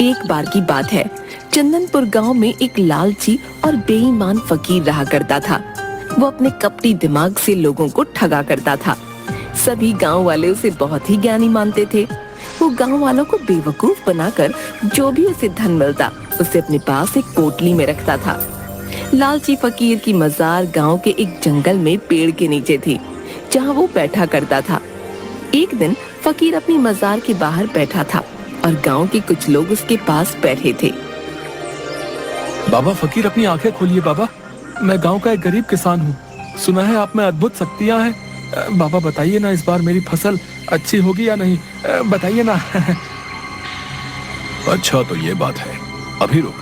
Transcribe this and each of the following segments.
एक बार की बात है, चंदनपुर गांव में एक लालची और बेईमान फकीर रहा करता था। वो अपने कपटी दिमाग से लोगों को ठगा करता था। सभी गांव वाले उसे बहुत ही ज्ञानी मानते थे। वो गांव वालों को बेवकूफ बनाकर जो भी उसे धन मिलता उसे अपने पास एक पोटली में रखता था। लालची फकीर की मजार गांव के एक जंगल में पेड़ के नीचे थी, जहां वो बैठा करता था। एक दिन फकीर अपनी मजार के बाहर बैठा था और गांव के कुछ लोग उसके पास बैठे थे। बाबा फकीर, अपनी आंखें खोलिए बाबा। मैं गांव का एक गरीब किसान हूँ। सुना है आप में अद्भुत शक्तियाँ हैं। बाबा बताइए ना, इस बार मेरी फसल अच्छी होगी या नहीं, बताइए ना। अच्छा तो ये बात है, अभी रुक,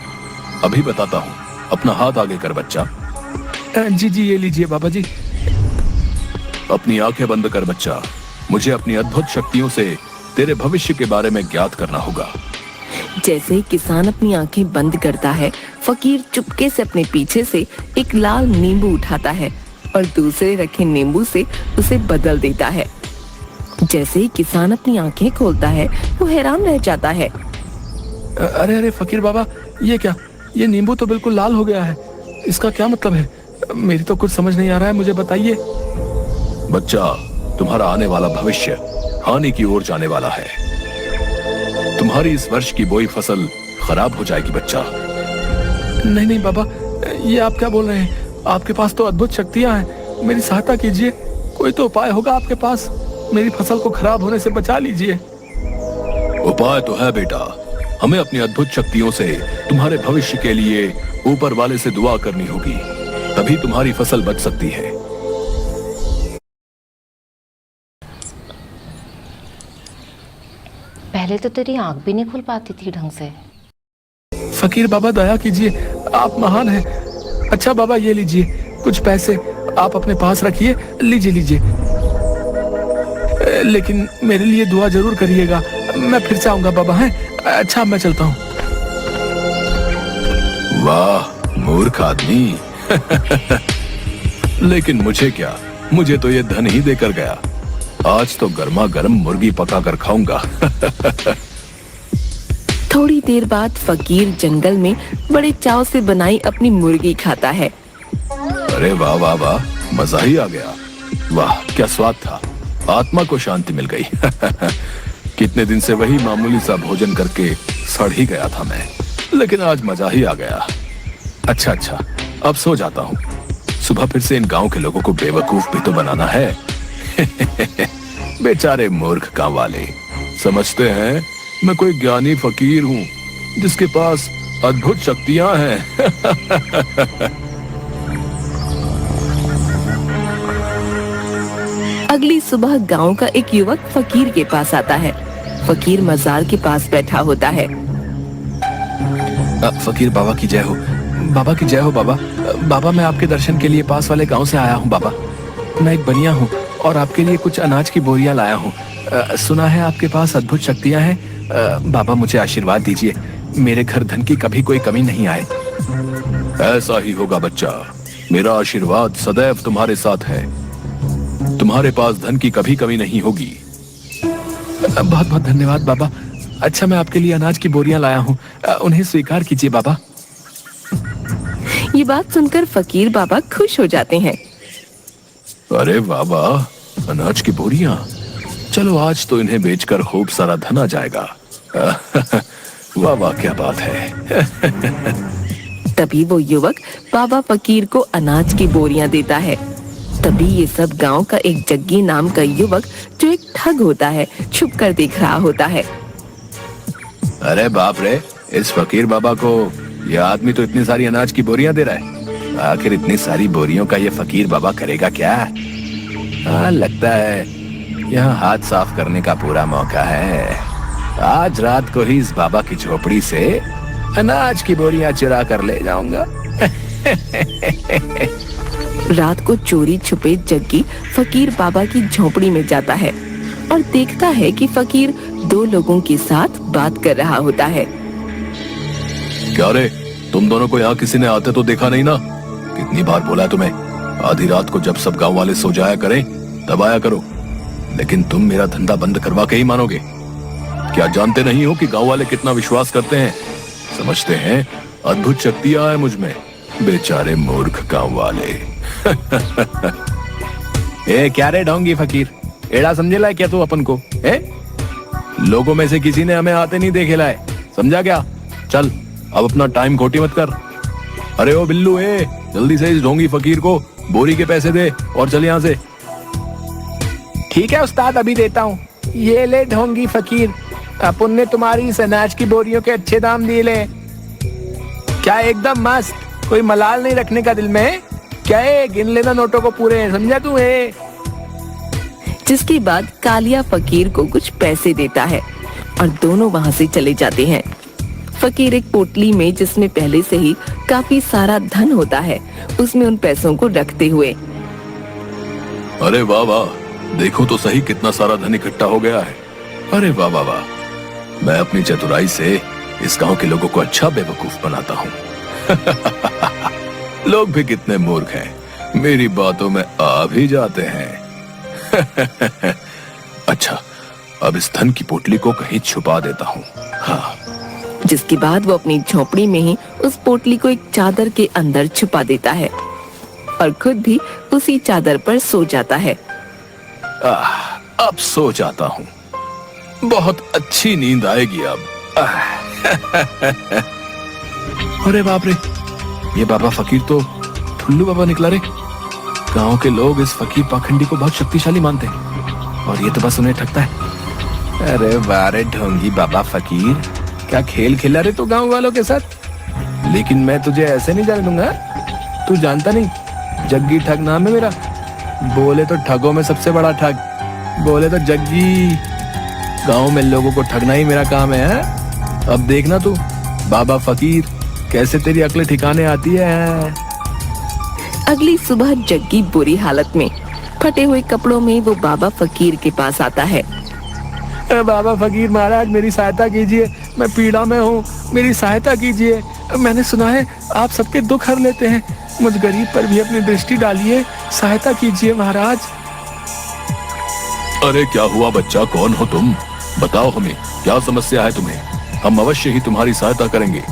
अभी बताता हूँ। अपना हाथ आगे कर बच्चा। जी जी, ये लीजिए बाबा जी। अपनी आंखें बंद कर बच्चा। मुझे अपनी अद्भुत शक्तियों से तेरे भविष्य के बारे में ज्ञात करना होगा। जैसे ही किसान अपनी आंखें बंद करता है, फकीर चुपके से अपने पीछे से एक लाल नींबू उठाता है और दूसरे रखे नींबू से उसे बदल देता है। जैसे ही किसान अपनी आंखें खोलता है, वो हैरान रह जाता है। अरे अरे फकीर बाबा, ये क्या? ये नींबू तो बिल्कुल लाल हो गया है। इसका क्या मतलब है? मेरी तो कुछ समझ नहीं आ रहा है, मुझे बताइए। बच्चा, तुम्हारा आने वाला भविष्य हानि की ओर जाने वाला है। तुम्हारी इस वर्ष की बोई फसल खराब हो जाएगी बच्चा। नहीं नहीं बाबा, ये आप क्या बोल रहे हैं? आपके पास तो अद्भुत शक्तियां हैं, मेरी सहायता कीजिए। कोई तो उपाय होगा आपके पास, मेरी फसल को खराब होने से बचा लीजिए। उपाय तो है बेटा। हमें अपनी अद्भुत शक्तियों से तुम्हारे भविष्य के लिए ऊपर वाले से दुआ करनी होगी, तभी तुम्हारी फसल बच सकती है। पहले तो तेरी आंख भी नहीं खुल पाती थी ढंग से। फकीर बाबा दया कीजिए, आप महान हैं। अच्छा बाबा, ये लीजिए कुछ पैसे, आप अपने पास रखिए। लीजिए लीजिए, लेकिन मेरे लिए दुआ जरूर करिएगा। मैं फिर से आऊंगा बाबा। हैं? अच्छा, मैं चलता हूँ। वाह मूर्ख आदमी। लेकिन मुझे क्या, मुझे तो ये धन ही देकर गया। आज तो गर्मा गर्म मुर्गी पकाकर खाऊंगा। थोड़ी देर बाद फकीर जंगल में बड़े चाव से बनाई अपनी मुर्गी खाता है। अरे वाह वाह वाह, मजा ही आ गया। वाह क्या स्वाद था, आत्मा को शांति मिल गई। कितने दिन से वही मामूली सा भोजन करके सड़ ही गया था मैं, लेकिन आज मजा ही आ गया। अच्छा, अब सो जाता हूँ। सुबह फिर से इन गांव के लोगों को बेवकूफ भी तो बनाना है। बेचारे मूर्ख गांव वाले समझते हैं मैं कोई ज्ञानी फकीर हूँ जिसके पास अद्भुत शक्तियां हैं। अगली सुबह गांव का एक युवक फकीर के पास आता है। फकीर मजार के पास बैठा होता है। फकीर बाबा की जय हो। बाबा की जय हो बाबा। बाबा, मैं आपके दर्शन के लिए पास वाले गांव से आया हूँ बाबा। मैं एक बनिया हूँ और आपके लिए कुछ अनाज की बोरियां लाया हूँ। सुना है आपके पास अद्भुत शक्तियां हैं। बाबा मुझे आशीर्वाद दीजिए, मेरे घर धन की कभी कोई कमी नहीं आए। ऐसा ही होगा बच्चा, मेरा आशीर्वाद सदैव तुम्हारे साथ है। तुम्हारे पास धन की कभी कमी नहीं होगी। बहुत बहुत धन्यवाद बाबा। अच्छा, मैं आपके लिए अनाज की बोरियां लाया हूँ, उन्हें स्वीकार कीजिए बाबा। ये बात सुनकर फकीर बाबा खुश हो जाते हैं। अरे वाह वाह, अनाज की बोरियां। चलो आज तो इन्हें बेचकर खूब सारा धन आ जाएगा। वाह वाह, क्या बात है। तभी वो युवक बाबा फकीर को अनाज की बोरियां देता है। तभी ये सब गांव का एक जग्गी नाम का युवक, जो एक ठग होता है, छुप कर देख रहा होता है। अरे बाप रे, इस फकीर बाबा को यह आदमी तो इतनी सारी अनाज की बोरियां दे रहा है। आखिर इतनी सारी बोरियों का ये फकीर बाबा करेगा क्या? लगता है यहाँ हाथ साफ करने का पूरा मौका है। आज रात को ही इस बाबा की झोपड़ी से अनाज की बोरियां चुरा कर ले जाऊंगा। रात को चोरी छुपे जग्गी फकीर बाबा की झोपड़ी में जाता है और देखता है कि फकीर दो लोगों के साथ बात कर रहा होता है। क्या रे, तुम दोनों को यहाँ किसी ने आते तो देखा नहीं ना? कितनी बार बोला है तुम्हें, आधी रात को जब सब गांव वाले सो जाया करें तब आया करो, लेकिन तुम मेरा धंधा बंद करवा के ही मानोगे। क्या जानते नहीं हो कि गांव वाले कितना विश्वास करते हैं? समझते हैं अद्भुत शक्तियां है मुझ में। बेचारे मूर्ख गांव वाले। ए क्या रे ढोंगी फकीर, एड़ा समझेला है क्या तू अपन को? लोगों में से किसी ने हमें आते नहीं देखेला है, समझा क्या? चल अब अपना टाइम खोटी मत कर। अरे ओ बिल्लू, जल्दी से इस ढोंगी फकीर को बोरी के पैसे दे और चल यहाँ से। ठीक है उस्ताद, अभी देता हूँ। ये ले ढोंगी फकीर, अपन ने तुम्हारी इस अनाज की बोरियों के अच्छे दाम दिए ले। क्या एकदम मस्त, कोई मलाल नहीं रखने का दिल में? क्या है, गिन लेना नोटों को पूरे, समझा तू? जिसके बाद कालिया फकीर को कुछ पैसे देता है और दोनों वहाँ से चले जाते हैं। फकीर एक पोटली में, जिसमें पहले से ही काफी सारा धन होता है, उसमें उन पैसों को रखते हुए, अरे वाह वाह, देखो तो सही कितना सारा धन इकट्ठा हो गया है। अरे वाह वाह वाह, मैं अपनी चतुराई से इस गांव के लोगों को अच्छा बेवकूफ बनाता हूँ। लोग भी कितने मूर्ख हैं, मेरी बातों में आ भी जाते हैं। अच्छा, अब इस धन की पोटली को कहीं छुपा देता हूँ। हाँ। जिसके बाद वो अपनी झोपड़ी में ही उस पोटली को एक चादर के अंदर छुपा देता है और खुद भी उसी चादर पर सो जाता है। अब सो जाता हूँ, बहुत अच्छी नींद आएगी अब। अरे बाप रे, ये बाबा फकीर तो ठुल्लू बाबा निकला रे। गांव के लोग इस फकीर पाखंडी को बहुत शक्तिशाली मानते हैं और ये तो बस उन्हें ठगता है। अरे बारे ढोंगी बाबा फकीर, क्या खेल खेला रे तू गांव वालों के साथ? लेकिन मैं तुझे ऐसे नहीं जाने दूंगा। तू जानता नहीं, जग्गी ठग नाम है मेरा। बोले तो ठगों में सबसे बड़ा ठग, बोले तो जग्गी। गांव में लोगों को ठगना ही मेरा काम है। अब देखना तू बाबा फकीर, कैसे तेरी अक्ल ठिकाने आती है। अगली सुबह जग्गी बुरी हालत में, फटे हुए कपड़ों में वो बाबा फकीर के पास आता है। बाबा फकीर महाराज, मेरी सहायता कीजिए, मैं पीड़ा में हूँ, मेरी सहायता कीजिए। मैंने सुना है आप सबके दुख हर लेते हैं, मुझ गरीब पर भी अपनी दृष्टि डालिए, सहायता कीजिए महाराज। अरे क्या हुआ बच्चा, कौन हो तुम? बताओ हमें, क्या समस्या है तुम्हें? हम अवश्य ही तुम्हारी सहायता करेंगे।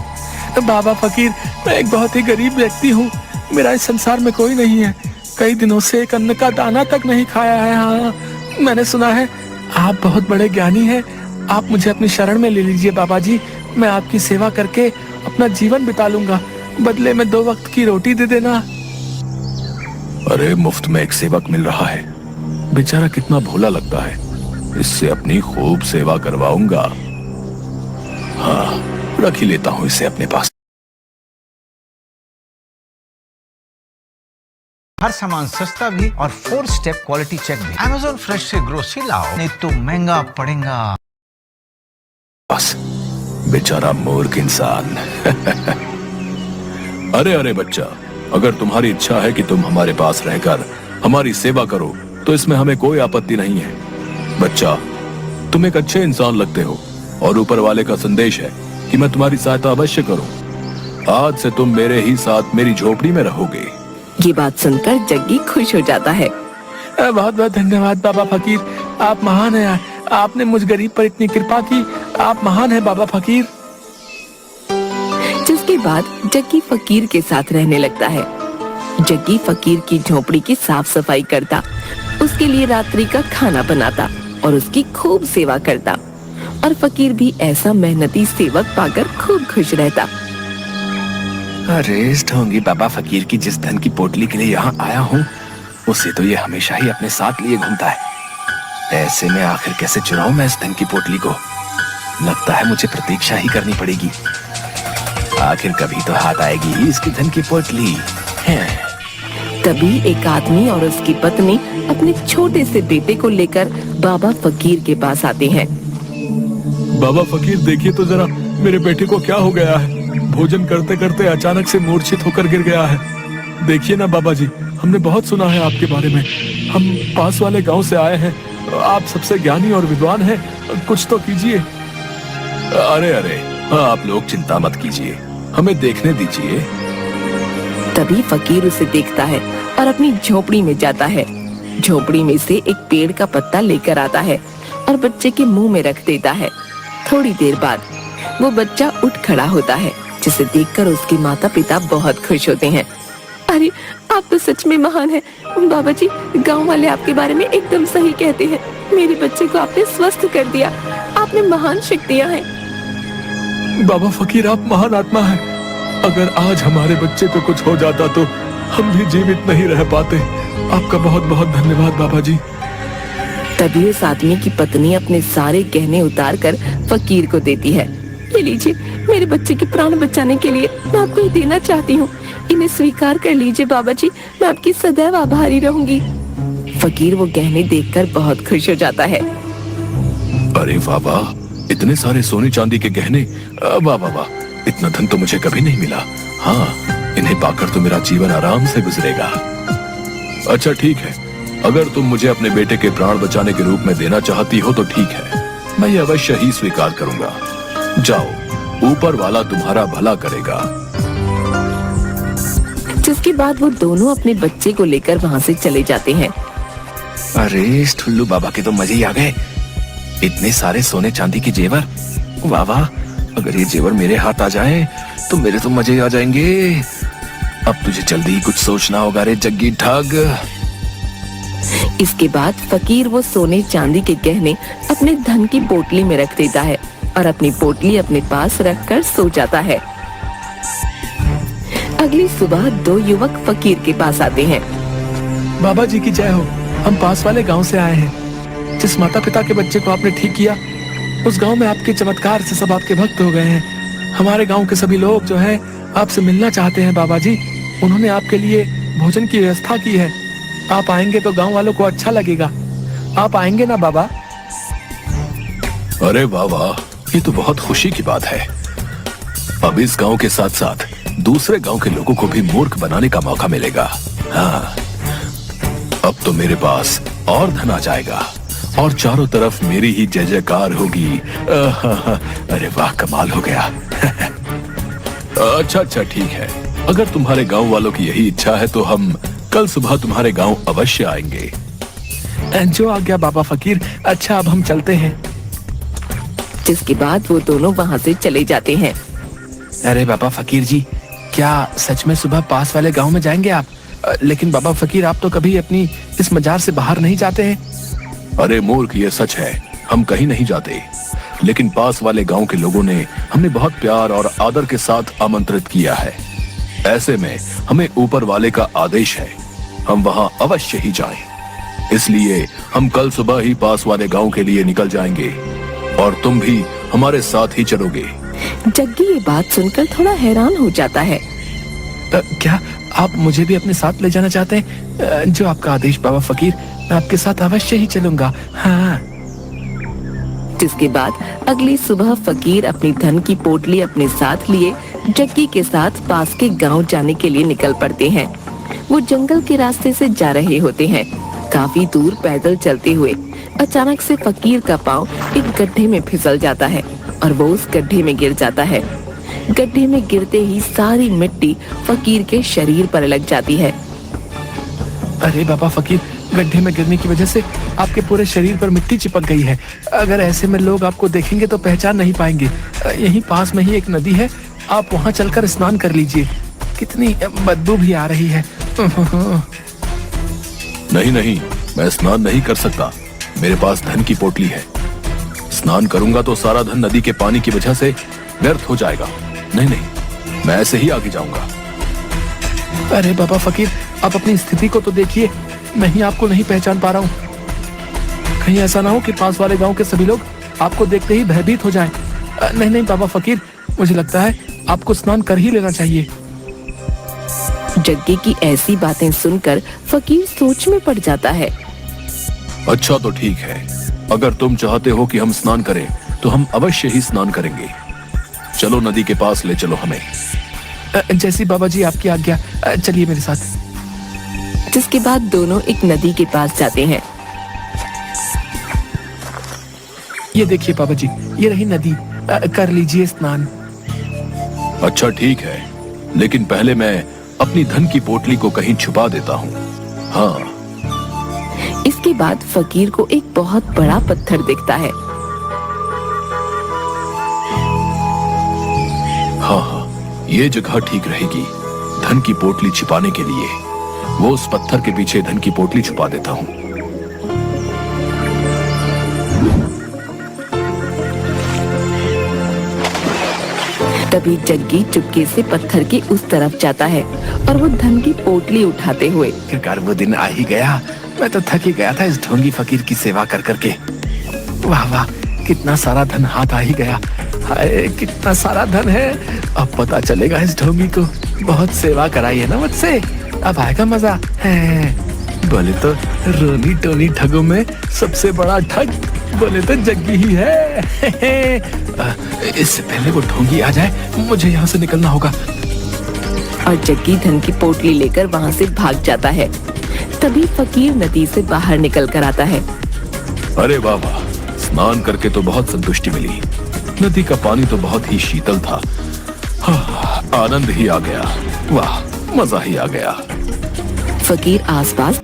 बाबा फकीर, मैं एक बहुत ही गरीब व्यक्ति हूँ, मेरा इस संसार में कोई नहीं है, कई दिनों से एक अन्न का दाना तक नहीं खाया है। हाँ, मैंने सुना है आप बहुत बड़े ज्ञानी हैं, आप मुझे अपनी शरण में ले लीजिए बाबा जी, मैं आपकी सेवा करके अपना जीवन बिता लूंगा, बदले में 2 वक्त की रोटी दे देना। अरे मुफ्त में एक सेवक मिल रहा है, बेचारा कितना भोला लगता है, इससे अपनी खूब सेवा करवाऊंगा। हाँ, रख ही लेता हूँ इसे अपने पास। हर सामान सस्ता भी और 4 स्टेप क्वालिटी चेक भी। Amazon फ्रेश से ग्रोसरी लाओ, नहीं तो महंगा पड़ेगा। बस बेचारा मूर्ख इंसान। अरे अरे बच्चा, अगर तुम्हारी इच्छा है कि तुम हमारे पास रहकर हमारी सेवा करो तो इसमें हमें कोई आपत्ति नहीं है। बच्चा, तुम एक अच्छे इंसान लगते हो और ऊपर वाले का संदेश है कि मैं तुम्हारी सहायता अवश्य करूं। आज से तुम मेरे ही साथ मेरी झोपड़ी में रहोगे। ये बात सुनकर जग्गी खुश हो जाता है। बहुत बहुत धन्यवाद बाबा फकीर, आप महान हैं, आपने मुझ गरीब पर इतनी कृपा की, आप महान हैं बाबा फकीर। जिसके बाद जग्गी फकीर के साथ रहने लगता है। जग्गी फकीर की झोपड़ी की साफ सफाई करता, उसके लिए रात्रि का खाना बनाता और उसकी खूब सेवा करता, और फकीर भी ऐसा मेहनती सेवक पाकर खूब खुश रहता। अरे इस ढोंगी बाबा फकीर की जिस धन की पोटली के लिए यहाँ आया हूँ, उसे तो ये हमेशा ही अपने साथ लिए घूमता है। ऐसे में आखिर कैसे चुराऊं मैं इस धन की पोटली को? लगता है मुझे प्रतीक्षा ही करनी पड़ेगी, आखिर कभी तो हाथ आएगी ही इसकी धन की पोटली। तभी एक आदमी और उसकी पत्नी अपने छोटे से बेटे को लेकर बाबा फकीर के पास आते हैं। बाबा फकीर, देखिए तो जरा मेरे बेटे को क्या हो गया है, भोजन करते करते अचानक से मूर्छित होकर गिर गया है। देखिए ना बाबा जी, हमने बहुत सुना है आपके बारे में, हम पास वाले गांव से आए हैं, आप सबसे ज्ञानी और विद्वान हैं, कुछ तो कीजिए। अरे अरे, हाँ, आप लोग चिंता मत कीजिए, हमें देखने दीजिए। तभी फकीर उसे देखता है और अपनी झोपड़ी में जाता है। झोपड़ी में से एक पेड़ का पत्ता लेकर आता है और बच्चे के मुंह में रख देता है। थोड़ी देर बाद वो बच्चा उठ खड़ा होता है, जिसे देखकर उसके माता पिता बहुत खुश होते हैं। अरे आप तो सच में महान हैं बाबा जी, गांव वाले आपके बारे में एकदम सही कहते हैं। मेरे बच्चे को आपने स्वस्थ कर दिया, आपने महान शक्तियां हैं। बाबा फकीर, आप महान आत्मा हैं। अगर आज हमारे बच्चे को कुछ हो जाता तो हम भी जीवित नहीं रह पाते। आपका बहुत बहुत धन्यवाद बाबा जी। तभी उस आदमी की पत्नी अपने सारे गहने उतार कर फकीर को देती है। ये लीजिए, मेरे बच्चे के प्राण बचाने के लिए मैं आपको ये देना चाहती हूँ। इन्हें स्वीकार कर लीजिए बाबा जी, मैं आपकी सदैव आभारी रहूंगी। फकीर वो गहने देखकर बहुत खुश हो जाता है। अरे वाह वाह, इतने सारे सोने चांदी के गहने, वाह वाह वाह, इतना धन तो मुझे कभी नहीं मिला। हाँ, इन्हें पाकर तो मेरा जीवन आराम से गुजरेगा। अच्छा ठीक है, अगर तुम मुझे अपने बेटे के प्राण बचाने के रूप में देना चाहती हो तो ठीक है, मैं ये अवश्य ही स्वीकार करूंगा। जाओ, ऊपर वाला तुम्हारा भला करेगा। जिसके बाद वो दोनों अपने बच्चे को लेकर वहाँ से चले जाते हैं। अरे इस ठुल्लू बाबा के तो मजे ही आ गए। इतने सारे सोने चांदी के जेवर, वाह वाह, अगर ये जेवर मेरे हाथ आ जाए तो मेरे तो मजे आ जाएंगे। अब तुझे जल्दी ही कुछ सोचना होगा रे जग्गी ठग। इसके बाद फकीर वो सोने चांदी के गहने अपने धन की पोटली में रख देता है और अपनी पोटली अपने पास रखकर सो जाता है। अगली सुबह दो युवक फकीर के पास आते हैं। बाबा जी की जय हो, हम पास वाले गांव से आए हैं। जिस माता पिता के बच्चे को आपने ठीक किया, उस गांव में आपके चमत्कार से सब आपके भक्त हो गए हैं। हमारे गांव के सभी लोग जो है आपसे मिलना चाहते हैं बाबा जी। उन्होंने आपके लिए भोजन की व्यवस्था की है। आप आएंगे तो गांव वालों को अच्छा लगेगा। आप आएंगे ना बाबा? अरे वाह वाह, ये तो बहुत खुशी की बात है। अब इस गांव के साथ साथ दूसरे गांव के लोगों को भी मूर्ख बनाने का मौका मिलेगा। हाँ, अब तो मेरे पास और धन आ जाएगा और चारों तरफ मेरी ही जय जयकार होगी। अरे वाह, कमाल हो गया। अच्छा ठीक है, अगर तुम्हारे गांव वालों की यही इच्छा है तो हम कल सुबह तुम्हारे गांव अवश्य आएंगे। जो आ गया बाबा फकीर। अच्छा, अब हम चलते हैं। जिसके बाद वो दोनों वहाँ से चले जाते हैं। अरे बाबा फकीर जी, क्या सच में सुबह पास वाले गांव में जाएंगे आप? लेकिन बाबा फकीर, आप तो कभी अपनी इस मजार से बाहर नहीं जाते हैं। अरे मूर्ख, ये सच है, हम कहीं नहीं जाते। लेकिन पास वाले गांव के लोगों ने हमें बहुत प्यार और आदर के साथ आमंत्रित किया है। ऐसे में हमें ऊपर वाले का आदेश है, हम वहां अवश्य ही जाएं। इसलिए हम कल सुबह ही पास वाले गांव के लिए निकल जाएंगे और तुम भी हमारे साथ ही चलोगे। जग्गी ये बात सुनकर थोड़ा हैरान हो जाता है। क्या आप मुझे भी अपने साथ ले जाना चाहते हैं? जो आपका आदेश बाबा फकीर, मैं आपके साथ अवश्य ही चलूंगा। हाँ। जिसके बाद अगली सुबह फकीर अपनी धन की पोटली अपने साथ लिए जग्गी के साथ पास के गांव जाने के लिए निकल पड़ते हैं। वो जंगल के रास्ते से जा रहे होते हैं। काफी दूर पैदल चलते हुए अचानक से फकीर का पांव एक गड्ढे में फिसल जाता है और वो उस गड्ढे में गिर जाता है। गड्ढे में गिरते ही सारी मिट्टी फकीर के शरीर पर लग जाती है। अरे बाबा फकीर, गड्ढे में गिरने की वजह से आपके पूरे शरीर पर मिट्टी चिपक गई है। अगर ऐसे में लोग आपको देखेंगे तो पहचान नहीं पाएंगे। यहीं पास में ही एक नदी है, आप वहां चलकर स्नान कर लीजिए। कितनी बदबू भी आ रही है। नहीं, मैं स्नान नहीं कर सकता। मेरे पास धन की पोटली है। स्नान करूंगा तो सारा धन नदी के पानी की वजह से व्यर्थ हो जाएगा। नहीं, मैं ऐसे ही आगे जाऊंगा। अरे बाबा फकीर, आप अपनी स्थिति को तो देखिए। मैं ही आपको नहीं पहचान पा रहा हूँ। कहीं ऐसा ना हो कि पास वाले गांव के सभी लोग आपको देखते ही भयभीत हो जाएं। नहीं बाबा फकीर, मुझे लगता है आपको स्नान कर ही लेना चाहिए। जग्गी की ऐसी बातें सुनकर फकीर सोच में पड़ जाता है। अच्छा तो ठीक है, अगर तुम चाहते हो कि हम स्नान करें तो हम अवश्य ही स्नान करेंगे। चलो नदी के पास ले चलो हमें। जैसी बाबा जी आपकी आज्ञा। चलिए मेरे साथ। जिसके बाद दोनों एक नदी के पास जाते हैं। ये देखिए बाबा जी, ये रही नदी। कर लीजिए स्नान। अच्छा ठीक है, लेकिन पहले मैं अपनी धन की पोटली को कहीं छुपा देता हूँ। हाँ। इसके बाद फकीर को एक बहुत बड़ा पत्थर दिखता है। ये जगह ठीक रहेगी धन की पोटली छिपाने के लिए। वो उस पत्थर के पीछे धन की पोटली छुपा देता हूँ। तभी जग्गी चुपके से पत्थर के उस तरफ जाता है और वो धन की पोटली उठाते हुए। आखिरकार वो दिन आ ही गया। मैं तो थक ही गया था इस ढोंगी फकीर की सेवा कर करके। वाह वाह, कितना सारा धन हाथ आ ही गया। हाय, कितना सारा धन है। अब पता चलेगा इस ढोंगी को। बहुत सेवा कराई है ना मुझसे, अब आएगा मजा है। बोले तो रोनी टोनी ठगों में सबसे बड़ा ठग बोले तो जग्गी ही है। इससे पहले वो ढोंगी आ जाए, मुझे यहाँ से निकलना होगा। और जग्गी धन की पोटली लेकर वहाँ से भाग जाता है। तभी फकीर नदी से बाहर निकल कर आता है। अरे वाह वाह, स्नान करके तो बहुत संतुष्टि मिली। नदी का पानी तो बहुत ही शीतल था। आनंद ही आ गया। वाह, मजा ही आ गया। फकीर आसपास